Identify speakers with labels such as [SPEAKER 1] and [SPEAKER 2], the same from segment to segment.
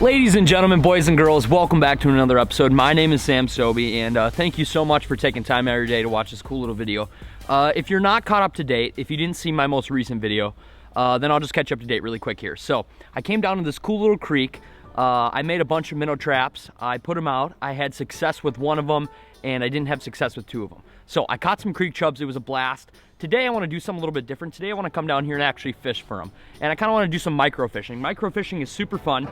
[SPEAKER 1] Ladies and gentlemen, boys and girls, welcome back to another episode. My name is Sam Sobi, and thank you so much for taking time out of your day to watch this cool little video. If you're not caught up to date, if you didn't see my most recent video, then I'll just catch you up to date really quick here. So, I came down to this cool little creek. I made a bunch of minnow traps. I put them out. I had success with one of them, and I didn't have success with two of them. So, I caught some creek chubs. It was a blast. Today, I want to do something a little bit different. Today, I want to come down here and actually fish for them. And I kind of want to do some micro fishing. Micro fishing is super fun.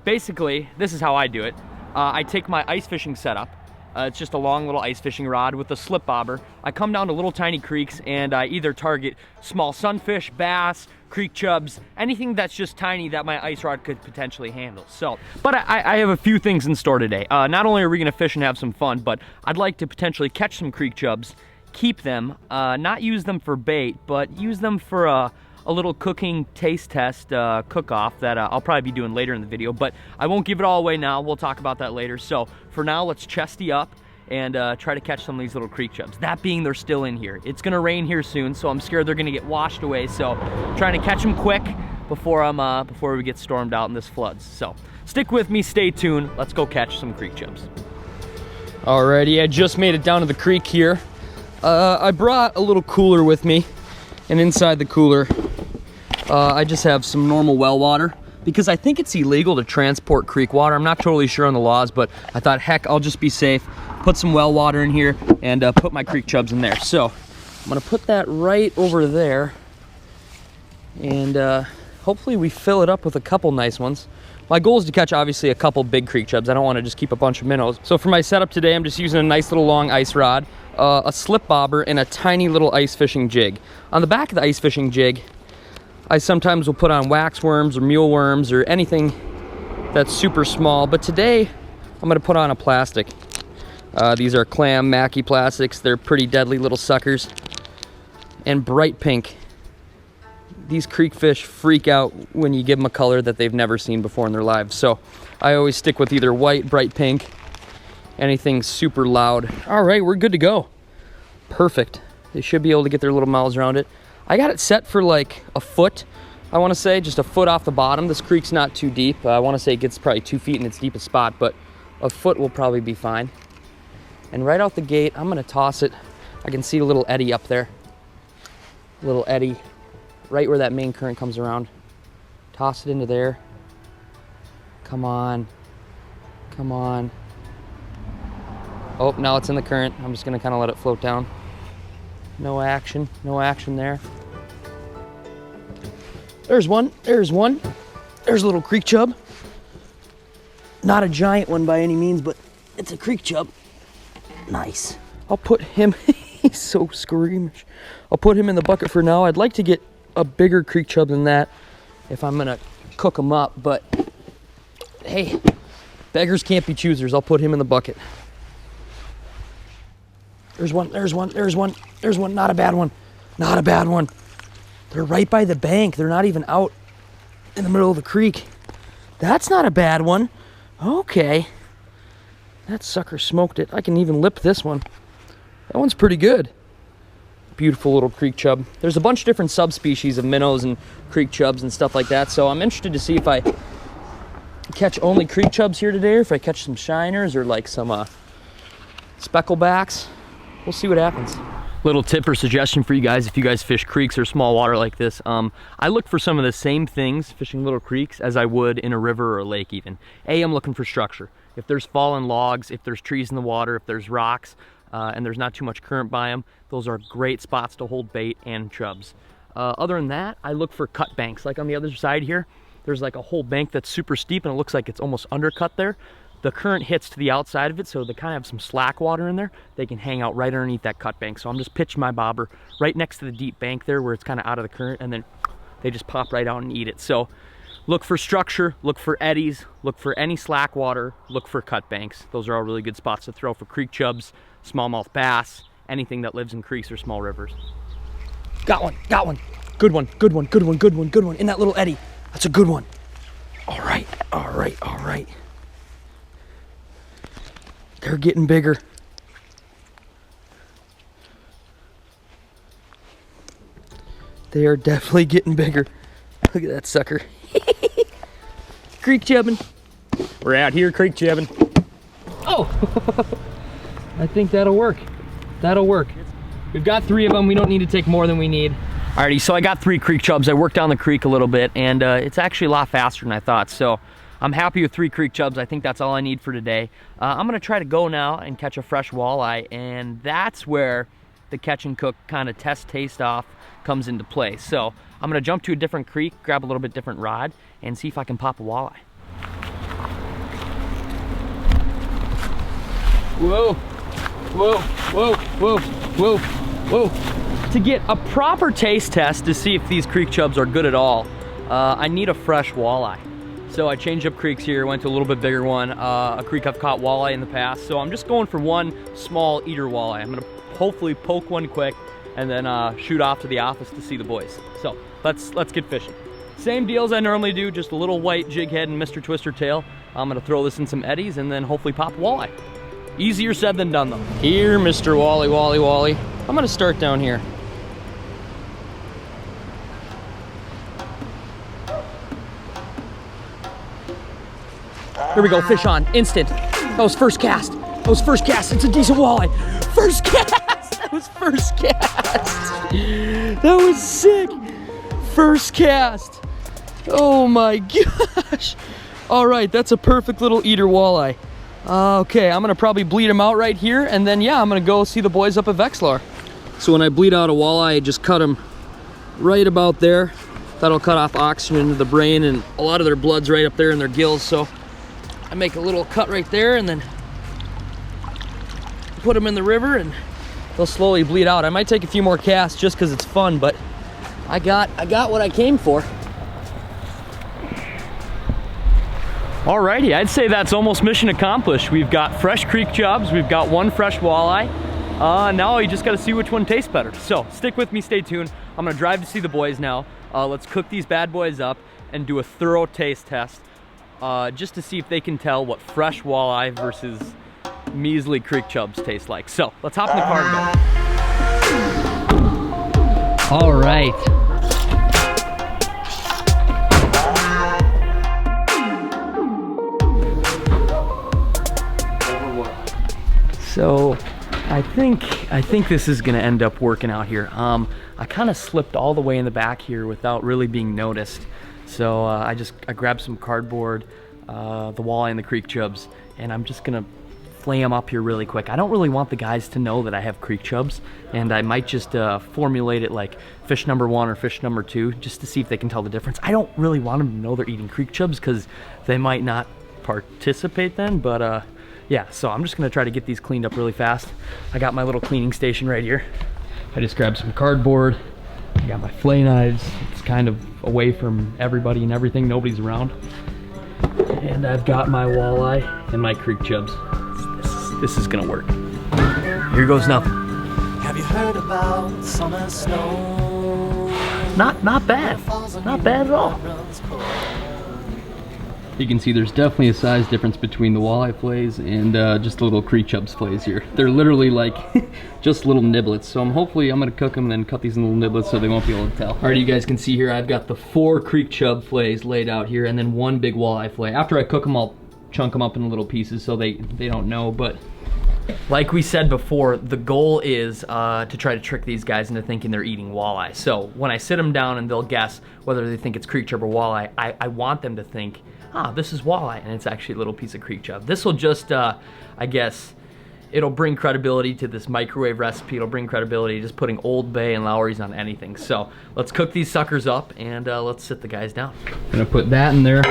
[SPEAKER 1] Basically, this is how I do it. I take my ice fishing setup. It's just a long little ice fishing rod with a slip bobber. I come down to little tiny creeks and I either target small sunfish, bass, creek chubs, anything that's just tiny that my ice rod could potentially handle. So, but I have a few things in store today. Not only are we gonna fish and have some fun, but I'd like to potentially catch some creek chubs, keep them, not use them for bait, but use them for a little cooking taste test cook-off that I'll probably be doing later in the video, but I won't give it all away now. We'll talk about that later. So for now, let's chesty up and try to catch some of these little creek chubs. That being, they're still in here. It's gonna rain here soon, so I'm scared they're gonna get washed away. So trying to catch them quick before we get stormed out in this floods. So stick with me, stay tuned. Let's go catch some creek chubs. Alrighty, I just made it down to the creek here. I brought a little cooler with me, and inside the cooler, I just have some normal well water because I think it's illegal to transport creek water. I'm not totally sure on the laws, but I thought, heck, I'll just be safe. Put some well water in here and put my creek chubs in there. So I'm gonna put that right over there, and hopefully we fill it up with a couple nice ones. My goal is to catch, obviously, a couple big creek chubs. I don't want to just keep a bunch of minnows. So for my setup today, I'm just using a nice little long ice rod, a slip bobber, and a tiny little ice fishing jig. On the back of the ice fishing jig, I sometimes will put on wax worms or mule worms or anything that's super small, but today I'm gonna put on a plastic. These are clam Mackie plastics. They're pretty deadly little suckers. And bright pink. These creek fish freak out when you give them a color that they've never seen before in their lives. So I always stick with either white, bright pink, anything super loud. All right, we're good to go. Perfect. They should be able to get their little mouths around it. I got it set for like a foot, I want to say, just a foot off the bottom. This creek's not too deep. I want to say it gets probably 2 feet in its deepest spot, but a foot will probably be fine. And right out the gate, I'm going to toss it. I can see a little eddy up there. A little eddy right where that main current comes around. Toss it into there. Come on. Come on. Oh, now it's in the current. I'm just going to kind of let it float down. No action there. There's one, there's one. There's a little creek chub. Not a giant one by any means, but it's a creek chub. Nice. I'll put him, he's so squeamish. I'll put him in the bucket for now. I'd like to get a bigger creek chub than that if I'm gonna cook them up, but hey, beggars can't be choosers. I'll put him in the bucket. There's one, there's one, there's one, there's one. Not a bad one. Not a bad one. They're right by the bank. They're not even out in the middle of the creek. That's not a bad one. Okay. That sucker smoked it. I can even lip this one. That one's pretty good. Beautiful little creek chub. There's a bunch of different subspecies of minnows and creek chubs and stuff like that, so I'm interested to see if I catch only creek chubs here today, or if I catch some shiners or like some specklebacks. We'll see what happens. Little tip or suggestion for you guys, if you guys fish creeks or small water like this, I look for some of the same things fishing little creeks as I would in a river or a lake even. I'm looking for structure. If there's fallen logs, if there's trees in the water, if there's rocks, and there's not too much current by them, those are great spots to hold bait and chubs. Other than that, I look for cut banks. Like on the other side here, there's like a whole bank that's super steep and it looks like it's almost undercut there. The current hits to the outside of it, so they kind of have some slack water in there. They can hang out right underneath that cut bank. So I'm just pitching my bobber right next to the deep bank there where it's kind of out of the current, and then they just pop right out and eat it. So look for structure, look for eddies, look for any slack water, look for cut banks. Those are all really good spots to throw for creek chubs, smallmouth bass, anything that lives in creeks or small rivers. Got one, got one. Good one, good one, good one, good one, good one. In that little eddy. That's a good one. All right, all right, all right. They're getting bigger. They are definitely getting bigger. Look at that sucker. Creek chubbing. We're out here creek jibbing. Oh, I think that'll work. That'll work. We've got 3 of them. We don't need to take more than we need. Alrighty, so I got 3 creek chubs. I worked down the creek a little bit, and it's actually a lot faster than I thought. So I'm happy with 3 creek chubs. I think that's all I need for today. I'm gonna try to go now and catch a fresh walleye, and that's where the catch and cook kind of test taste off comes into play. So I'm gonna jump to a different creek, grab a little bit different rod, and see if I can pop a walleye. Whoa, whoa, whoa, whoa, whoa, whoa. To get a proper taste test to see if these creek chubs are good at all, I need a fresh walleye. So I changed up creeks here, went to a little bit bigger one, a creek I've caught walleye in the past. So I'm just going for one small eater walleye. I'm gonna hopefully poke one quick and then shoot off to the office to see the boys. So let's get fishing. Same deal as I normally do, just a little white jig head and Mr. Twister tail. I'm gonna throw this in some eddies and then hopefully pop a walleye. Easier said than done though. Here, Mr. Wally, Wally, Wally. I'm gonna start down here. Here we go, fish on, instant. That was first cast. That was first cast, it's a decent walleye. First cast, that was first cast. That was sick. First cast. Oh my gosh. All right, that's a perfect little eater walleye. Okay, I'm gonna probably bleed him out right here, and then yeah, I'm gonna go see the boys up at Vexilar. So when I bleed out a walleye, I just cut him right about there. That'll cut off oxygen to the brain, and a lot of their blood's right up there in their gills, so I make a little cut right there and then put them in the river and they'll slowly bleed out. I might take a few more casts just because it's fun, but I got what I came for. Alrighty, I'd say that's almost mission accomplished. We've got fresh creek chubs, we've got 1 fresh walleye. Now you just gotta see which one tastes better. So stick with me, stay tuned. I'm gonna drive to see the boys now. Let's cook these bad boys up and do a thorough taste test. Just to see if they can tell what fresh walleye versus measly creek chubs taste like. So let's hop in the car and go. All right. So I think this is gonna end up working out here. I kind of slipped all the way in the back here without really being noticed. So I grabbed some cardboard, the walleye and the creek chubs, and I'm just gonna flay them up here really quick. I don't really want the guys to know that I have creek chubs, and I might just formulate it like fish number 1 or fish number 2, just to see if they can tell the difference. I don't really want them to know they're eating creek chubs because they might not participate then, but yeah, so I'm just gonna try to get these cleaned up really fast. I got my little cleaning station right here. I just grabbed some cardboard. I got my flay knives. It's kind of away from everybody and everything. Nobody's around. And I've got my walleye and my creek chubs. This is gonna work. Here goes nothing. Have you heard about summer snow? Not bad. Not bad at all. You can see there's definitely a size difference between the walleye fillets and just little creek chubs fillets here. They're literally like just little niblets. So hopefully I'm gonna cook them and then cut these in little niblets so they won't be able to tell. All right, you guys can see here I've got the 4 creek chub fillets laid out here and then 1 big walleye fillet. After I cook them, I'll chunk them up in little pieces so they don't know. But like we said before, the goal is to try to trick these guys into thinking they're eating walleye. So when I sit them down and they'll guess whether they think it's creek chub or walleye, I want them to think, this is walleye, and it's actually a little piece of creek chub. This will just, I guess, it'll bring credibility to this microwave recipe. It'll bring credibility just putting Old Bay and Lowry's on anything. So let's cook these suckers up and let's sit the guys down. I'm gonna put that in there.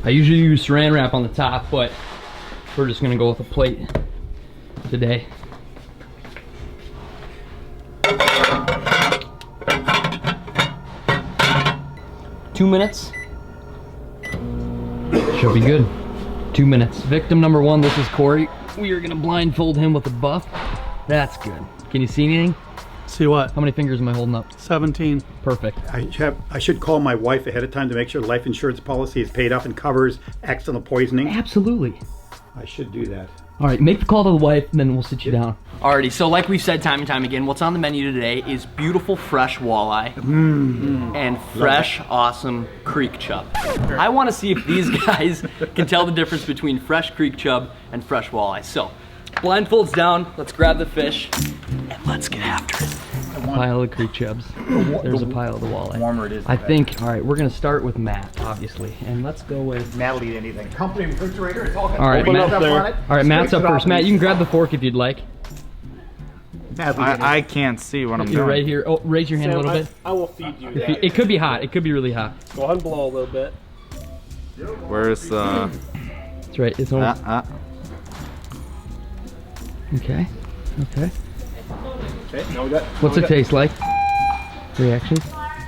[SPEAKER 1] I usually use saran wrap on the top, but we're just gonna go with a plate today. Two minutes. Should be good. 2 minutes. Victim number 1, this is Corey. We are gonna blindfold him with a buff. That's good. Can you see anything?
[SPEAKER 2] See what?
[SPEAKER 1] How many fingers am I holding up?
[SPEAKER 2] 17.
[SPEAKER 1] Perfect.
[SPEAKER 2] I should call my wife ahead of time to make sure the life insurance policy is paid up and covers accidental poisoning.
[SPEAKER 1] Absolutely.
[SPEAKER 2] I should do that.
[SPEAKER 1] All right, make the call to the wife, and then we'll sit you down. Alrighty, so like we've said time and time again, what's on the menu today is beautiful fresh walleye and fresh, awesome creek chub. I want to see if these guys can tell the difference between fresh creek chub and fresh walleye. So, blindfolds down, let's grab the fish, and let's get after it. Pile of creek chubs. There's a pile of the walleye.
[SPEAKER 3] Warmer it is.
[SPEAKER 1] I think, all right, we're gonna start with Matt, obviously, and let's go with.
[SPEAKER 3] Matt will eat anything. Company refrigerator, it's all got
[SPEAKER 1] All right,
[SPEAKER 3] open
[SPEAKER 1] Matt,
[SPEAKER 3] up there.
[SPEAKER 1] All right, Matt's up first. Matt, you can grab the fork if you'd like.
[SPEAKER 4] I can't see what I'm doing.
[SPEAKER 1] You're right here. Oh, raise your hand a little bit.
[SPEAKER 5] I will feed you.
[SPEAKER 1] It could be hot. It could be really hot.
[SPEAKER 5] Go ahead and blow a little bit.
[SPEAKER 4] Where's the...
[SPEAKER 1] That's right. It's almost... Okay. Okay.
[SPEAKER 5] Okay, now we got.
[SPEAKER 1] What's it taste like? Reactions?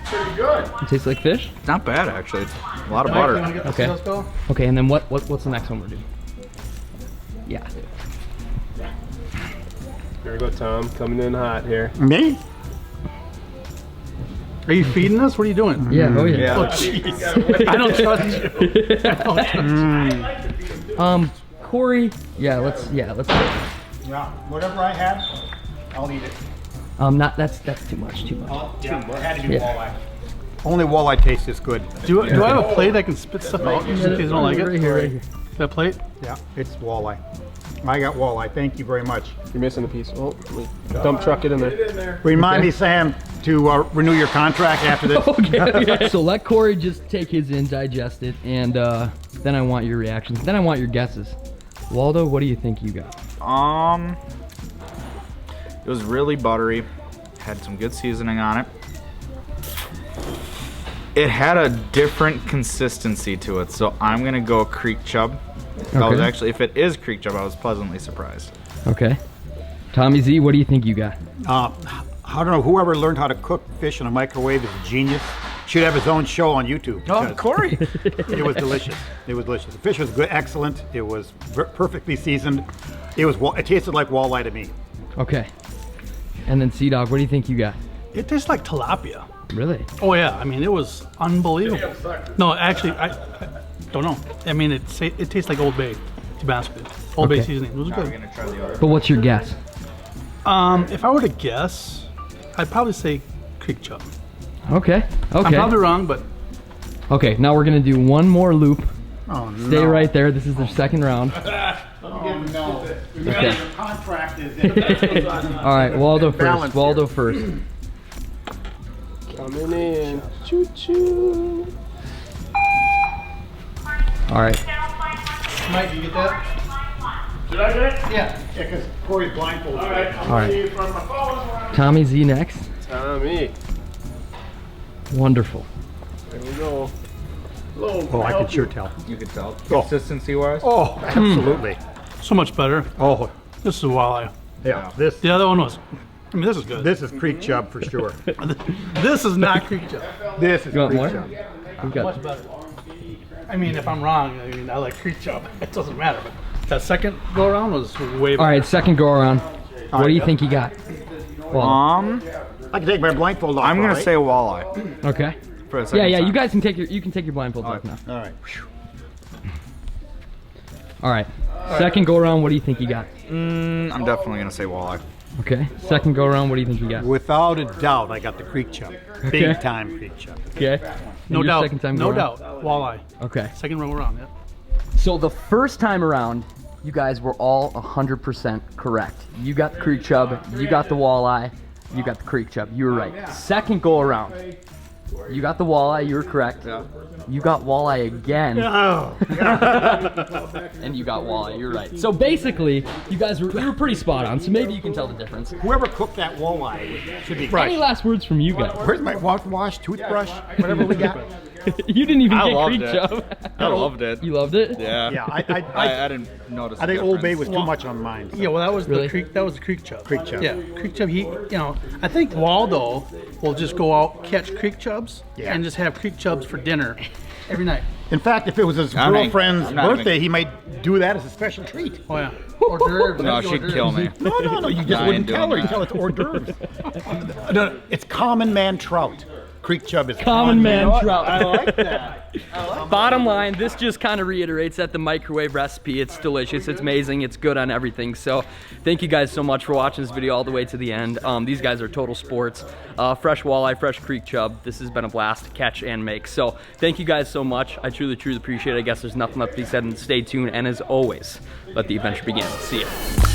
[SPEAKER 5] Pretty good.
[SPEAKER 1] It tastes like fish?
[SPEAKER 4] It's not bad, actually. It's a lot of butter.
[SPEAKER 1] Okay. Okay, and then what's the next one we're doing? Yeah.
[SPEAKER 5] Here we go, Tom. Coming in hot here.
[SPEAKER 2] Me? Are you feeding us? What are you doing?
[SPEAKER 1] Yeah, oh yeah.
[SPEAKER 2] Oh, jeez. I don't trust you.
[SPEAKER 1] Corey, let's
[SPEAKER 3] Yeah, whatever I have, I'll eat it.
[SPEAKER 1] that's too much.
[SPEAKER 3] Yeah, had to be
[SPEAKER 1] Yeah.
[SPEAKER 3] walleye. Only walleye tastes this good.
[SPEAKER 2] Do I have a plate I can spit stuff out in case you don't like it?
[SPEAKER 1] Right here, right here.
[SPEAKER 2] That plate?
[SPEAKER 3] Yeah, it's walleye. I got walleye. Thank you very much.
[SPEAKER 5] You're missing a piece. Oh, dump truck it in there.
[SPEAKER 3] Remind me, Sam, to renew your contract after this.
[SPEAKER 1] Okay. So let Corey just take his in, digest it, and then I want your reactions. Then I want your guesses. Waldo, what do you think you got?
[SPEAKER 4] It was really buttery. Had some good seasoning on it. It had a different consistency to it, so I'm gonna go creek chub. I was actually, if it is creek chub, I was pleasantly surprised.
[SPEAKER 1] Okay. Tommy Z, what do you think you got?
[SPEAKER 3] I don't know, whoever learned how to cook fish in a microwave is a genius. Should have his own show on YouTube.
[SPEAKER 4] Oh, Corey!
[SPEAKER 3] It was delicious. It was delicious. The fish was good, excellent. It was perfectly seasoned. It tasted like walleye to me.
[SPEAKER 1] Okay. And then Sea-Dog, what do you think you got?
[SPEAKER 2] It tastes like tilapia.
[SPEAKER 1] Really?
[SPEAKER 2] Oh yeah, I mean it was unbelievable. No, actually, I don't know. I mean it tastes like Old Bay, to be honest with you. Old Bay seasoning. It was
[SPEAKER 4] We're
[SPEAKER 2] good.
[SPEAKER 4] gonna try the other.
[SPEAKER 1] But what's your guess?
[SPEAKER 2] If I were to guess, I'd probably say creek chub.
[SPEAKER 1] Okay.
[SPEAKER 2] I'm probably wrong, but
[SPEAKER 1] Okay, now we're gonna do one more loop.
[SPEAKER 3] Oh, no.
[SPEAKER 1] Stay right there. This is their second round.
[SPEAKER 3] Oh, no.
[SPEAKER 1] Okay.
[SPEAKER 3] Your contract is in.
[SPEAKER 1] All right, Waldo first.
[SPEAKER 3] Balance
[SPEAKER 1] Waldo first.
[SPEAKER 5] Coming in. Choo choo.
[SPEAKER 1] All right.
[SPEAKER 3] Mike, you get that?
[SPEAKER 5] Did I get it?
[SPEAKER 3] Yeah, because Corey's blindfolded. All right.
[SPEAKER 1] All right. Tommy Z next.
[SPEAKER 5] Tommy.
[SPEAKER 1] Wonderful.
[SPEAKER 5] There we go.
[SPEAKER 3] Oh, I can sure tell.
[SPEAKER 4] You could tell. Consistency-wise?
[SPEAKER 3] Oh, absolutely.
[SPEAKER 2] so much better.
[SPEAKER 3] Oh,
[SPEAKER 2] This is walleye.
[SPEAKER 3] yeah. This
[SPEAKER 2] The other one was, I mean this is good.
[SPEAKER 3] this is creek chub for sure.
[SPEAKER 2] This is not creek chub.
[SPEAKER 3] This is
[SPEAKER 1] You want
[SPEAKER 3] creek
[SPEAKER 1] more?
[SPEAKER 3] chub.
[SPEAKER 1] We've got
[SPEAKER 2] Much better. I mean, if I'm wrong, I mean I like creek chub. It doesn't matter. But that second go around was way better.
[SPEAKER 1] All right, second go around. What do you think you got? Well,
[SPEAKER 3] I can take my blindfold off.
[SPEAKER 4] I'm gonna
[SPEAKER 3] all right?
[SPEAKER 4] say walleye.
[SPEAKER 1] okay.
[SPEAKER 4] For a second
[SPEAKER 1] Yeah,
[SPEAKER 4] time.
[SPEAKER 1] you guys can take your blindfolds off now.
[SPEAKER 3] All right.
[SPEAKER 1] All right. Second go around, what do you think you got?
[SPEAKER 4] I'm definitely gonna say walleye.
[SPEAKER 1] Okay. Second go around, what do you think you got?
[SPEAKER 3] Without a doubt, I got the creek chub.
[SPEAKER 1] Okay.
[SPEAKER 3] Big time creek chub.
[SPEAKER 1] Okay.
[SPEAKER 2] No
[SPEAKER 1] And your
[SPEAKER 2] doubt.
[SPEAKER 1] Second time
[SPEAKER 2] No
[SPEAKER 1] go around?
[SPEAKER 2] doubt. Walleye.
[SPEAKER 1] Okay.
[SPEAKER 2] Second row around, yeah.
[SPEAKER 1] So the first time around, you guys were all 100% correct. You got the creek chub, you got the walleye, you got the creek chub. You were right. Second go around, you got the walleye, you were correct.
[SPEAKER 4] Yeah.
[SPEAKER 1] You got walleye again,
[SPEAKER 3] Oh,
[SPEAKER 1] and you got walleye, you're right. So basically, you were pretty spot on, so maybe you can tell the difference.
[SPEAKER 3] whoever cooked that walleye should be
[SPEAKER 1] Any last words from you guys?
[SPEAKER 3] Where's my mouthwash, toothbrush, whatever we got?
[SPEAKER 1] You didn't even
[SPEAKER 4] I
[SPEAKER 1] get
[SPEAKER 4] loved
[SPEAKER 1] creek
[SPEAKER 4] it.
[SPEAKER 1] chub.
[SPEAKER 4] I loved it.
[SPEAKER 1] You loved it?
[SPEAKER 4] Yeah.
[SPEAKER 3] Yeah,
[SPEAKER 4] I didn't notice.
[SPEAKER 3] I think Old Bay was too much on mine.
[SPEAKER 2] Yeah, well, that was
[SPEAKER 1] Really?
[SPEAKER 2] the creek. That was the creek chub.
[SPEAKER 3] Creek chub.
[SPEAKER 2] Yeah, creek chub. I think Waldo will just go out catch creek chubs
[SPEAKER 3] Yeah.
[SPEAKER 2] and just have creek chubs for dinner every night.
[SPEAKER 3] In fact, if it was his
[SPEAKER 4] I'm not-
[SPEAKER 3] girlfriend's
[SPEAKER 4] I'm not even-
[SPEAKER 3] birthday, he might do that as a special treat.
[SPEAKER 2] Oh yeah, hors d'oeuvres.
[SPEAKER 4] No, she'd kill me.
[SPEAKER 3] No, you just
[SPEAKER 4] I
[SPEAKER 3] wouldn't
[SPEAKER 4] ain't
[SPEAKER 3] tell her.
[SPEAKER 4] doing
[SPEAKER 3] You tell it's hors d'oeuvres. No, it's common man trout. creek chub is
[SPEAKER 1] Common man trout.
[SPEAKER 5] I like that.
[SPEAKER 1] Bottom line, this just kind of reiterates that the microwave recipe, it's delicious, it's amazing, it's good on everything. So thank you guys so much for watching this video all the way to the end. These guys are total sports. Fresh walleye, fresh creek chub. This has been a blast to catch and make. So thank you guys so much. I truly, truly appreciate it. I guess there's nothing left to be said, and stay tuned. And as always, let the adventure begin. See ya.